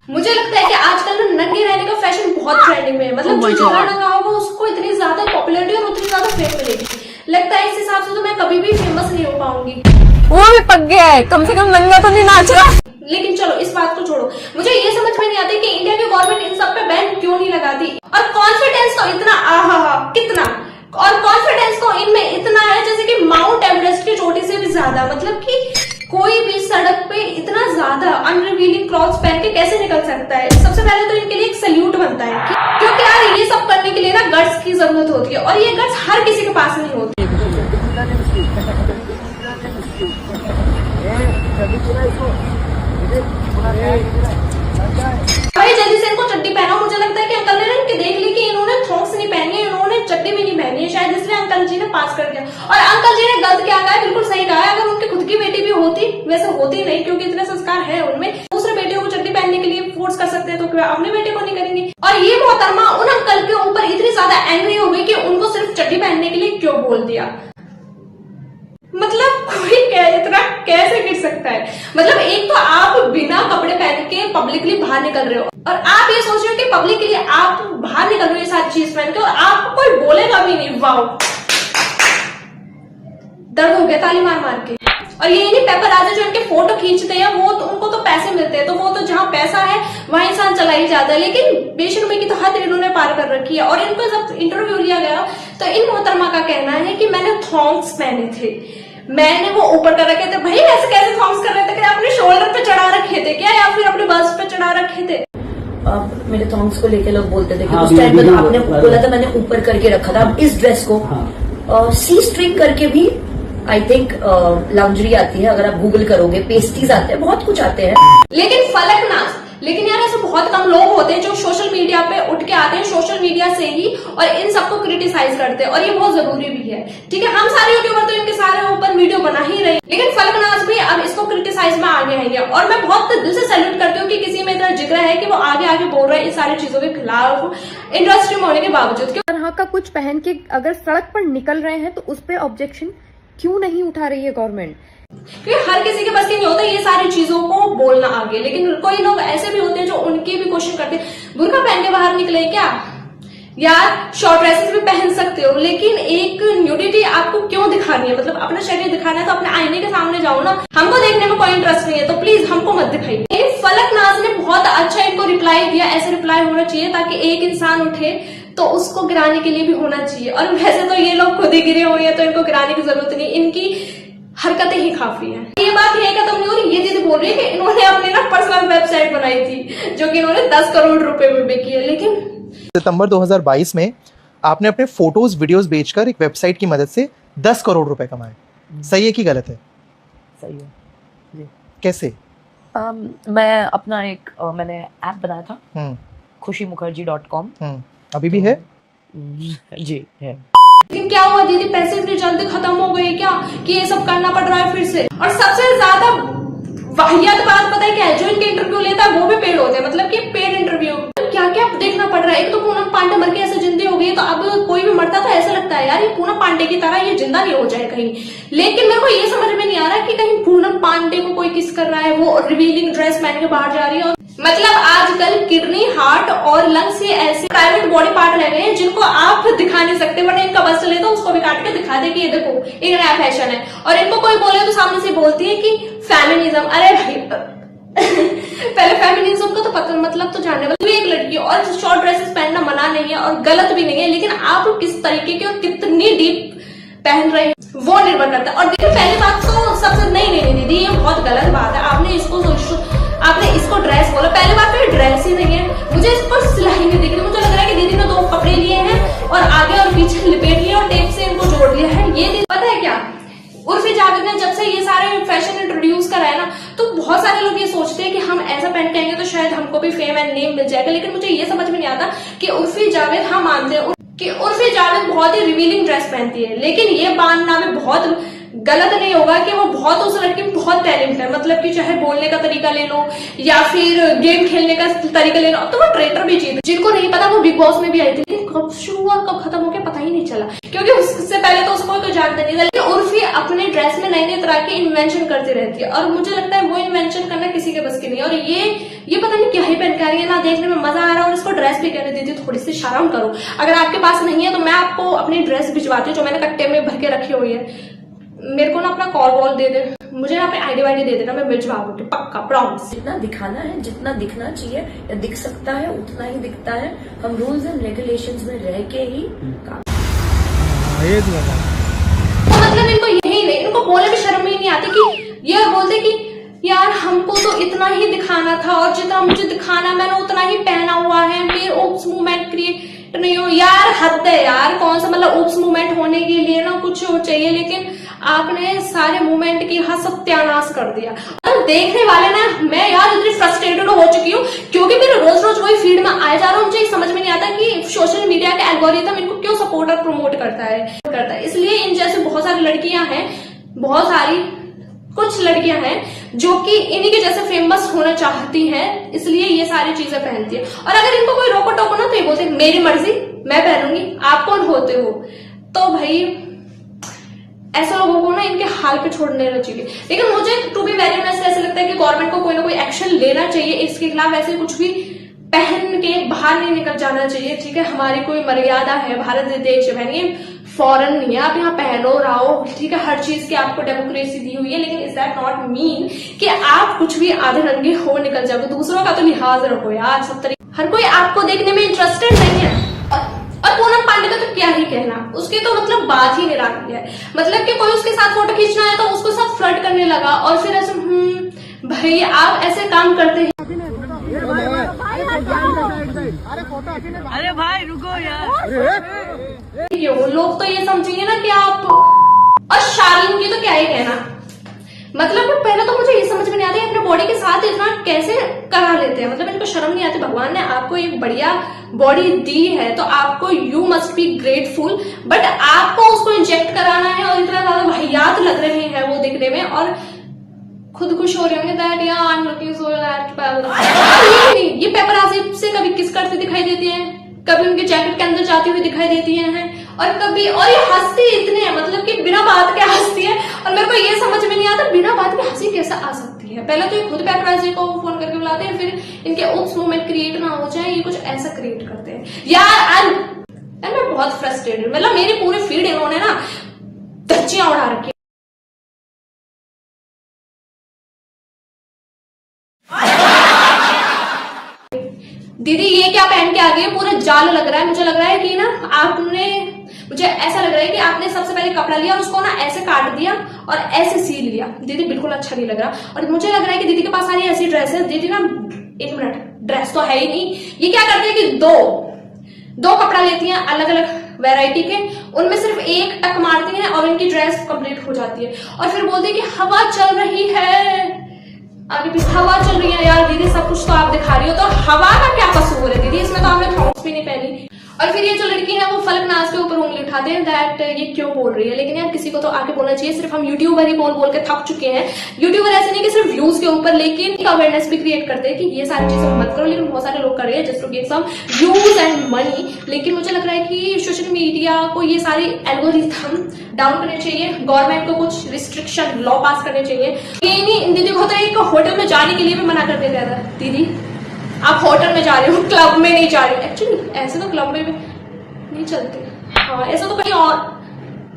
मुझे लगता है कि आजकल ना नंगे रहने का फैशन बहुत ट्रेंडिंग में है। मतलब जो जितना नंगा होगा उसको इतनी ज्यादा पॉपुलैरिटी और उतनी ज्यादा फेम मिलेगी। लगता है इस हिसाब से तो मैं कभी भी फेमस नहीं हो पाऊंगी। वो भी पक गया है, कम से कम नंगा तो नहीं नाच रहा। लेकिन चलो इस बात को छोड़ो, मुझे ये समझ में नहीं आती कि इंडिया की गवर्नमेंट इन सब पे बैन क्यों नहीं लगाती। और कॉन्फिडेंस तो इतना आहा कितना, और कॉन्फिडेंस तो इनमें इतना है जैसे कि माउंट एवरेस्ट की चोटी से भी ज्यादा। मतलब कि कोई भी सड़क पे इतना ज्यादा अनरिवीलिंग क्लॉथ्स पहन के कैसे निकल सकता है। सबसे पहले तो इनके लिए एक सल्यूट बनता है क्योंकि यार ये सब करने के लिए ना गट्स की जरूरत होती है और ये गट्स हर किसी के पास नहीं होती। भाई जल्दी से इनको चड्डी पहनाओ। मुझे लगता है कि अंकल ने इनके देख ली कि इन्होंने थोंक्स नहीं पहनी है, इन्होंने चड्डी भी नहीं पहनी है, शायद इसलिए अंकल जी ने पास कर दिया। और अंकल जी ने गलत क्या कहा, बिल्कुल सही कहा है। अगर उनकी खुद की बेटी भी होती, वैसे होती नहीं क्योंकि इतने संस्कार है उनमें, दूसरे बेटियों को चड्डी पहनने के लिए फोर्स कर सकते हैं तो क्या अपने बेटे को नहीं करेंगे। और ये मोहतरमा उन अंकल के ऊपर इतनी ज्यादा एंग्री हो गई कि उनको सिर्फ चड्डी पहनने के लिए क्यों बोल दिया। मतलब कोई इतना कैसे गिर सकता है। मतलब एक तो आप बिना कपड़े पहन के पब्लिकली बाहर निकल रहे हो और आप ये सोच रहे हो कि पब्लिक के लिए आप बाहर निकल रहे हो ये सारी चीज पहन के और आपको कोई बोलेगा भी नहीं। वाओ, दर्द हो गया ताली मार मार के। और ये नहीं पेपरराज़ी जो इनके फोटो खींचते हैं वो तो उनको तो पैसे मिलते हैं, तो वो तो जहां पैसा है वहां इंसान चला ही जाता है। लेकिन बेशर्मी की तो हद इन्होंने पार कर रखी है। और इनको जब इंटरव्यू लिया गया तो इन मोहतरमा का कहना है कि मैंने थॉन्ग्स पहने थे, मैंने वो ऊपर कर रखे थे। भाई ऐसे कैसे थॉन्ग्स कर रहे थे? क्या अपने शोल्डर पे चढ़ा रखे थे क्या, या फिर अपने बस पे चढ़ा रखे थे? अब मेरे थॉन्ग्स को लेके लोग बोलते थे कि उस टाइम पे तो आपने बोला था मैंने ऊपर करके रखा था। अब इस ड्रेस को सी स्ट्रिंग करके भी आई थिंक लाउंजरी आती है, अगर आप गूगल करोगे पेस्ट्रीज आते हैं, बहुत कुछ आते हैं। लेकिन फलकनाज, लेकिन यार ऐसे बहुत कम लोग होते हैं जो सोशल मीडिया पे उठ के आते हैं सोशल मीडिया से ही और इन सबको क्रिटिसाइज करते हैं। और ये बहुत जरूरी भी है, ठीक है। हम सारे यूट्यूबर तो इनके सारे ऊपर वीडियो बना ही रहे, लेकिन फलकनाज भी अब इसको क्रिटिसाइज में आगे आएंगे। और मैं बहुत दिल से सैल्यूट करती हूँ कि किसी में इतना जिक्र है कि वो आगे आगे बोल रहे हैं इन सारी चीजों के खिलाफ, इंडस्ट्री में होने के बावजूद। तरह का कुछ पहन के अगर सड़क पर निकल रहे हैं तो उस पर ऑब्जेक्शन क्यों नहीं उठा रही है गवर्नमेंट? क्योंकि हर किसी के बस की नहीं होता ये सारी चीजों को बोलना आगे। लेकिन कोई लोग ऐसे भी होते हैं जो उनकी भी क्वेश्चन करते हैं, बुर्का पहन के बाहर निकले क्या यार, शॉर्ट ड्रेसेस भी पहन सकते हो, लेकिन एक न्यूडिटी आपको क्यों दिखानी है? मतलब अपना शरीर दिखाना है तो अपने आईने के सामने जाओ ना। हमको देखने में कोई इंटरेस्ट नहीं है तो प्लीज हमको मत दिखाइए। फलकनाज ने बहुत अच्छा इनको रिप्लाई दिया। ऐसे रिप्लाई होना चाहिए ताकि एक इंसान उठे तो उसको गिराने के लिए भी होना चाहिए। और वैसे तो ये लोग खुद ही गिरे हुए हैं तो इनको गिराने की जरूरत नहीं, इनकी हरकतें ही काफी हैं। ये बात यही खत्म नहीं हो रही। ये दीदी बोल रही है कि इन्होंने अपनी ना पर्सनल वेबसाइट बनाई थी जो कि इन्होंने 10 करोड़ रुपए में बेची है। लेकिन सितंबर 2022 में आपने अपने फोटोज वीडियोस बेचकर एक वेबसाइट की मदद से 10 करोड़ रुपए कमाए। सही है कि गलत है? सही है जी। कैसे? मैं अपना एक मैंने ऐप बनाया था खुशीमुखर्जी.com। अभी भी है? जी है। लेकिन क्या हुआ दीदी, पैसे इतनी जल्दी खत्म हो गए क्या कि ये सब करना पड़ रहा है फिर से? और सबसे ज्यादा वाहियात बात पता है क्या है? जो इनके इंटरव्यू लेता है वो भी पेड होते हैं, मतलब कि पेड इंटरव्यू। क्या क्या देखना पड़ रहा है। एक तो पूनम पांडे मर के ऐसे जिंदे हो गई, तो अब कोई भी मरता तो ऐसा लगता है यार ये पूनम पांडे की तरह ये जिंदा नहीं हो जाए कहीं। लेकिन मेरे को ये समझ में नहीं आ रहा कि कहीं पूनम पांडे को कोई किस कर रहा है, वो रिवीलिंग ड्रेस पहन के बाहर जा रही है। मतलब आजकल किडनी, हार्ट और लंग्स ये ऐसे प्राइवेट बॉडी पार्ट रह गए हैं जिनको आप दिखा नहीं सकते, वरना इनका बस चले तो उसको भी काट के दिखा दे कि ये देखो एक नया फैशन है। और इनको कोई बोले तो सामने से बोलती है कि फेमिनिज्म। अरे भाई पहले फेमिनिज्म का तो पता मतलब तो जानने वाली एक लड़की। और शॉर्ट ड्रेसेस पहनना मना नहीं है और गलत भी नहीं है, लेकिन आप किस तरीके की और कितनी डीप पहन रहे हैं वो निर्भर करता है। और देखिए पहली बात तो सबसे नहीं दीदी ये बहुत गलत बात है। आपने इसको ड्रेस बोला, पहली बात तो ये ड्रेस ही नहीं है। मुझे इस पर सिलाई नहीं दिख रही। मुझे लग रहा है कि दीदी ने 2 कपड़े लिए हैं और आगे और पीछे लिपेट लिए और टेप से इनको जोड़ लिया है। ये दीदी पता है क्या, उर्फी जावेद ने जब से ये सारे फैशन इंट्रोड्यूस करा है ना, तो बहुत सारे लोग ये सोचते हैं कि हम ऐसा पहन के आएंगे तो शायद हमको भी फेम एंड नेम मिल जाएगा। लेकिन मुझे ये समझ में नहीं आता कि उर्फी जावेद, हम मानते हैं कि उर्फी जावेद बहुत ही रिवीलिंग ड्रेस पहनती है, लेकिन ये मानना में बहुत गलत नहीं होगा कि वो बहुत, उस लड़की में बहुत टैलेंट है। मतलब कि चाहे बोलने का तरीका ले लो या फिर गेम खेलने का तरीका ले लो, तो वो ट्रेटर भी जीत। जिनको नहीं पता वो बिग बॉस में भी आई थी, लेकिन कब शुरू और कब खत्म हो गया पता ही नहीं चला, क्योंकि उससे पहले तो उसको कोई जानता नहीं था, लेकिन उर्फी अपने ड्रेस में नई नई तरह के इन्वेंशन करती रहती है, और मुझे लगता है वो इन्वेंशन करना किसी के बस की नहीं है। और ये पता नहीं क्या ही पहन के आ रही है, ना देखने में मजा आ रहा है, और इसको ड्रेस भी कहने देती, थोड़ी सी शर्म करो। अगर आपके पास नहीं है तो मैं आपको अपनी ड्रेस भिजवाती हूँ जो मैंने कट्टे में भर के रखी हुई है, मेरे को ना अपना कॉल वॉल दे दे, मुझे ना अपनी आईडी वाईडी दे देना, मैं भिजवा दूंगी पक्का, प्रॉमिस। जितना दिखाना है, जितना दिखना चाहिए या दिख सकता है उतना ही दिखता है। हम रूल्स एंड रेगुलेशंस में रह के ही काम। तो मतलब इनको यही नहीं, इनको बोले भी शर्म ही नहीं आती कि ये बोलते कि यार हमको तो इतना ही दिखाना था, और जितना मुझे दिखाना मैंने उतना ही पहना हुआ है, मेरे ओप्स मूवमेंट क्रिएट नहीं हो। यार हद है यार, कौन सा मतलब ओप्स मूवमेंट होने के लिए ना कुछ चाहिए, लेकिन आपने सारे मूवमेंट की यहाँ सत्यानाश कर दिया। और देखने वाले ना, मैं यार इतनी फ्रस्ट्रेटेड हो चुकी हूँ, क्योंकि मेरे रोज रोज वही फीड में आया जा रहा है। मुझे समझ में नहीं आता कि सोशल मीडिया का एल्गोरिथम इनको क्यों सपोर्ट और प्रमोट करता है। इसलिए इन जैसे बहुत सारी लड़कियां हैं, बहुत सारी कुछ लड़कियां हैं जो कि इन्हीं के जैसे फेमस होना चाहती हैं, इसलिए ये सारी चीजें पहनती है। और अगर इनको कोई रोको टोको ना तो ये बोलते मेरी मर्जी, मैं पहनूंगी, आप कौन होते हो। तो भाई ऐसे लोगों को ना इनके हाल पे छोड़ देना चाहिए। लेकिन मुझे टू बी वेरी ऑनेस्ट ऐसा लगता है कि गवर्नमेंट को कोई ना कोई एक्शन लेना चाहिए इसके खिलाफ। ऐसे कुछ भी पहन के बाहर नहीं निकल जाना चाहिए, ठीक है। हमारी कोई मर्यादा है, भारत देश है, बहनिए फॉरेन नहीं है। आप यहाँ पहनो रहो, ठीक है, हर चीज की आपको डेमोक्रेसी दी हुई है, लेकिन इज दैट नॉट मीन कि आप कुछ भी आधे रंगे हो निकल जाओगे। दूसरों का तो लिहाज रखो यार, सब तरीके। हर कोई आपको देखने में इंटरेस्टेड नहीं है। और पूनम पांडे का तो क्या ही कहना, उसकी तो मतलब बात ही निराली है। मतलब कि कोई उसके साथ फोटो खींचना है तो उसको सब फ्लर्ट करने लगा, और फिर ऐसे भाई आप ऐसे काम करते हैं। अरे भाई रुको यार, क्यों लोग तो ये समझेंगे ना कि आप। और शालीन की तो क्या ही कहना, मतलब पहले तो मुझे ये समझ में नहीं आता अपने बॉडी के साथ इतना कैसे करा लेते हैं। मतलब इनको शर्म नहीं आती। भगवान ने आपको एक बढ़िया बॉडी दी है तो आपको you must be grateful, but आपको उसको इंजेक्ट कराना है, और इतना ज्यादा वाहियात लग रहे हैं वो दिखने में, और खुद खुश हो रहे होंगे दैट यार I am looking so that. ये पेपराज़ी से कभी किस करते दिखाई देती हैं, कभी उनके जैकेट के अंदर जाती हुई दिखाई देती हैं, और कभी, और ये हंसती इतने है, मतलब कि बिना बात के हंसती है। और मेरे को ये समझ में नहीं आता बिना बात के हंसी कैसे आ सकती है। पहले तो ये खुद पेपराज़ी को फोन करके बुलाते हैं, फिर इनके ओप्स मूवमेंट क्रिएट ना हो जाए, ये कुछ ऐसा क्रिएट करते हैं यार। मैं बहुत फ्रस्ट्रेटेड, मतलब मेरी पूरी फीड इन्होंने ना धज्जियां उड़ा रखी। दीदी ये क्या पहन के आ गई, पूरा जाल लग रहा है। मुझे लग रहा है कि ना आपने, मुझे ऐसा लग रहा है कि आपने सबसे पहले कपड़ा लिया और उसको ना ऐसे काट दिया और ऐसे सी लिया। दीदी बिल्कुल अच्छा नहीं लग रहा। और मुझे लग रहा है कि दीदी के पास सारी ऐसी ड्रेस है। दीदी ना एक मिनट, ड्रेस तो है ही नहीं। ये क्या करती है कि दो कपड़ा लेती हैं अलग अलग वैरायटी के, उनमें सिर्फ एक टक मारती हैं और इनकी ड्रेस कंप्लीट हो जाती है। और फिर बोलती है कि हवा चल रही है, आगे भी हवा चल रही है। यार दीदी सब कुछ तो आप दिखा रही हो, तो हवा का क्या कसूर है दीदी, इसमें तो आपने थॉट्स भी नहीं पहनी। और फिर ये जो लड़की है वो फलकनाज के ऊपर उंगली उठाते हैं दैट ये क्यों बोल रही है। लेकिन यार किसी को तो आके बोलना चाहिए। सिर्फ हम यूट्यूबर ही बोल बोल के थक चुके हैं। यूट्यूबर ऐसे नहीं कि सिर्फ व्यूज के ऊपर, लेकिन अवेयरनेस भी क्रिएट करते हैं कि ये सारी चीजें मत करो। लेकिन बहुत सारे लोग कर रहे हैं just to get some views and money. लेकिन मुझे लग रहा है कि सोशल मीडिया को ये सारी एल्गोरिथम डाउन करने चाहिए, गवर्नमेंट को कुछ रिस्ट्रिक्शन लॉ पास करने चाहिए। ये नहीं, दीदी को तो एक होटल में जाने के लिए भी मना कर देता था, दीदी आप होटल में जा रहे हो, क्लब में नहीं जा रहे। एक्चुअली ऐसे तो क्लब में भी नहीं चलते, हाँ ऐसा तो कहीं और,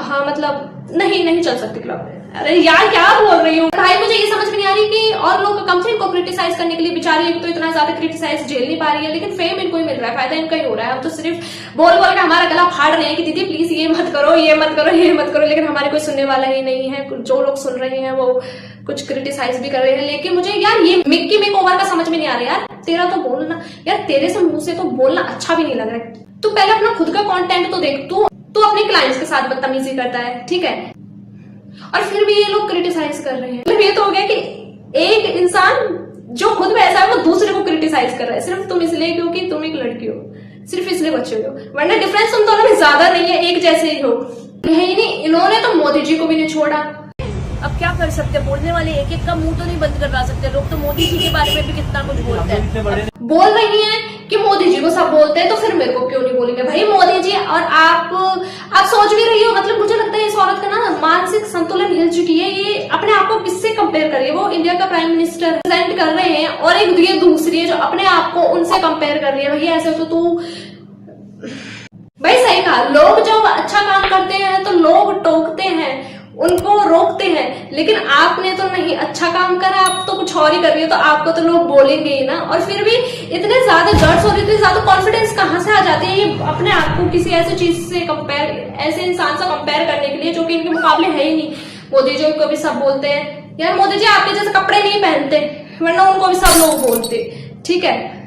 हाँ मतलब नहीं चल सकते क्लब में। अरे यार क्या बोल रही हूँ भाई, मुझे ये समझ में नहीं आ रही कि और लोग कम से इनको क्रिटिसाइज करने के लिए बेचारी एक तो इतना ज्यादा क्रिटिसाइज झेल नहीं पा रही है, लेकिन फेम इनको ही मिल रहा है, फायदा इनका ही हो रहा है। हम तो सिर्फ बोल बोल के हमारा गला फाड़ रहे हैं कि दीदी प्लीज ये मत करो, ये मत करो, ये मत करो, लेकिन हमारे कोई सुनने वाला ही नहीं है। जो लोग सुन रहे हैं वो कुछ क्रिटिसाइज भी कर रहे हैं। लेकिन मुझे यार ये मिक्की मेक ओवर का समझ में नहीं आ रहा यार। तेरा तो बोलना यार, तेरे से मुंह से तो बोलना अच्छा भी नहीं लग रहा है। तू पहले अपना खुद का कंटेंट तो देख। तू अपने क्लाइंट्स के साथ बदतमीजी करता है, ठीक है, और फिर भी ये लोग क्रिटिसाइज कर रहे हैं। मतलब ये तो हो गया कि एक इंसान जो खुद वैसा है वो दूसरे को क्रिटिसाइज कर रहा है, सिर्फ तुम इसलिए क्योंकि तुम एक लड़की हो, सिर्फ इसलिए बच्चे हो। वरना डिफरेंस तुम दोनों में ज्यादा नहीं है, एक जैसे ही हो। यही नहीं, इन्होंने तो मोदी जी को भी नहीं छोड़ा। अब क्या कर सकते हैं, बोलने वाले एक एक का मुंह तो नहीं बंद करवा सकते। लोग तो मोदी जी के बारे में भी कितना कुछ बोलते हैं। बोल रही हैं कि मोदी जी को सब बोलते हैं, तो फिर मेरे को क्यों नहीं बोलेंगे भाई मोदी जी। और आप सोच भी रही हो, मतलब मुझे लगता है इस औरत का नहीं हिल चुकी है। ये अपने आप को किससे कंपेयर कर रही है? वो इंडिया का प्राइम मिनिस्टर प्रेजेंट कर रहे हैं और एक ये दूसरी है जो अपने आप को उनसे कंपेयर कर रही है। भैया ऐसे तो तू भाई सही कहा, लोग जब अच्छा काम करते हैं तो लोग टोकते हैं, उनको रोकते हैं, लेकिन आपने तो नहीं अच्छा काम करा, आप तो कुछ और ही कर रही हो, तो आपको तो लोग बोलेंगे ही ना। और फिर भी इतने ज्यादा गट्स और इतने ज्यादा कॉन्फिडेंस कहाँ से आ जाते हैं ये अपने आप को किसी ऐसी चीज से कंपेयर, ऐसे इंसान से कंपेयर करने के लिए जो कि इनके मुकाबले है ही नहीं। मोदी जी को भी सब बोलते हैं यार मोदी जी आपके जैसे कपड़े नहीं पहनते, वरना उनको भी सब लोग बोलते, ठीक है।